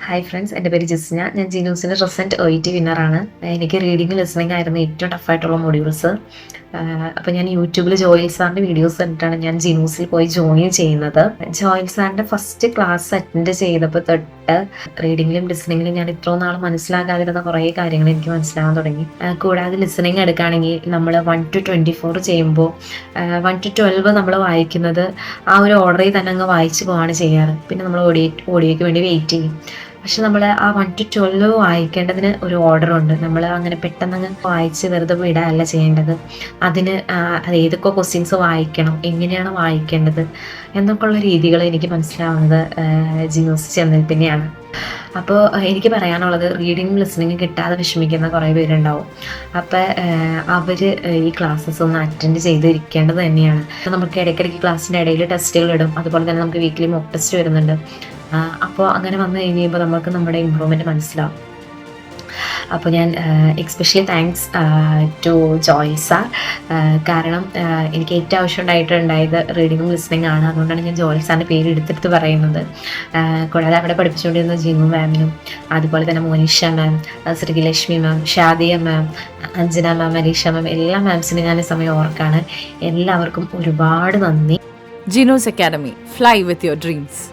Hi friends, എൻ്റെ പേര് ജിസ്ന. ഞാൻ ജിനൂസിൻ്റെ റെസെൻറ്റ് OET വിന്നറാണ്. എനിക്ക് റീഡിങ് ലിസണിങ് ആയിരുന്നു ഏറ്റവും ടഫായിട്ടുള്ള മൊഡ്യൂൾസ്. അപ്പോൾ ഞാൻ യൂട്യൂബിൽ ജോയിൽ സാറിൻ്റെ വീഡിയോസ് കണ്ടിട്ടാണ് ഞാൻ ജിനൂസിൽ പോയി ജോയിൻ ചെയ്യുന്നത്. ജോയിൽ സാറിൻ്റെ ഫസ്റ്റ് ക്ലാസ് അറ്റൻഡ് ചെയ്തപ്പോൾ തൊട്ട് റീഡിങ്ങിലും ലിസണിങ്ങിലും ഞാൻ ഇത്രയും നാൾ മനസ്സിലാക്കാതിരുന്ന കുറേ കാര്യങ്ങൾ എനിക്ക് മനസ്സിലാകാൻ തുടങ്ങി. കൂടാതെ ലിസണിങ് എടുക്കുകയാണെങ്കിൽ നമ്മൾ 1 to 24 ചെയ്യുമ്പോൾ 1 to 12 നമ്മൾ വായിക്കുന്നത് ആ ഒരു ഓർഡറിൽ തന്നെ അങ്ങ് വായിച്ച് പോവാണ് ചെയ്യാറ്. പിന്നെ നമ്മൾ ഓഡിയോയ്ക്ക് വേണ്ടി വെയിറ്റ് ചെയ്യും. പക്ഷെ നമ്മൾ ആ 1 to 12 വായിക്കേണ്ടതിന് ഒരു ഓർഡറുണ്ട്. നമ്മൾ അങ്ങനെ പെട്ടെന്ന് വായിച്ച് വെറുതെ വിടുകയല്ല ചെയ്യേണ്ടത്. അതിന് അത് ഏതൊക്കെ ക്വസ്റ്റ്യൻസ് വായിക്കണം, എങ്ങനെയാണ് വായിക്കേണ്ടത് എന്നൊക്കെ ഉള്ള രീതികൾ എനിക്ക് മനസ്സിലാവുന്നത് ജിനൂസ് ചെന്നതിൽ പിന്നെയാണ്. അപ്പോൾ എനിക്ക് പറയാനുള്ളത്, റീഡിങ്ങും ലിസണിങ്ങും കിട്ടാതെ വിഷമിക്കുന്ന കുറേ പേരുണ്ടാവും. അപ്പോൾ അവർ ഈ ക്ലാസ്സസ് ഒന്ന് അറ്റൻഡ് ചെയ്തിരിക്കേണ്ടത് തന്നെയാണ്. നമുക്ക് ഇടയ്ക്കിടയ്ക്ക് ക്ലാസ്സിൻ്റെ ഇടയിൽ ടെസ്റ്റുകൾ ഇടും. അതുപോലെ തന്നെ നമുക്ക് വീക്കിലി മോക്ക് ടെസ്റ്റ് വരുന്നുണ്ട്. അപ്പോൾ അങ്ങനെ വന്നു കഴിയുമ്പോൾ നമുക്ക് നമ്മുടെ ഇമ്പ്രൂവ്മെൻറ്റ് മനസ്സിലാവും. അപ്പോൾ ഞാൻ especially thanks to Joy sir. കാരണം എനിക്ക് ഏറ്റവും ആവശ്യമുണ്ടായിട്ടുണ്ടായത് റീഡിങ്ങും ലിസണിങ് ആണ്. അതുകൊണ്ടാണ് ഞാൻ ജോയ് സാറിൻ്റെ പേര് എടുത്തെടുത്ത് പറയുന്നത്. കൂടാതെ അവിടെ പഠിപ്പിച്ചുകൊണ്ടിരുന്ന ജിനു മാമിനും, അതുപോലെ തന്നെ മോനിഷ മാം, ശ്രീലക്ഷ്മി മാം, ഷാദിയ മാം, അഞ്ജന മാം, അലീഷ മാം, എല്ലാ മാംസിനും ഞാൻ സമയം ഓർക്കാണ്. എല്ലാവർക്കും ഒരുപാട് നന്ദി. Jinu's academy, fly with your dreams.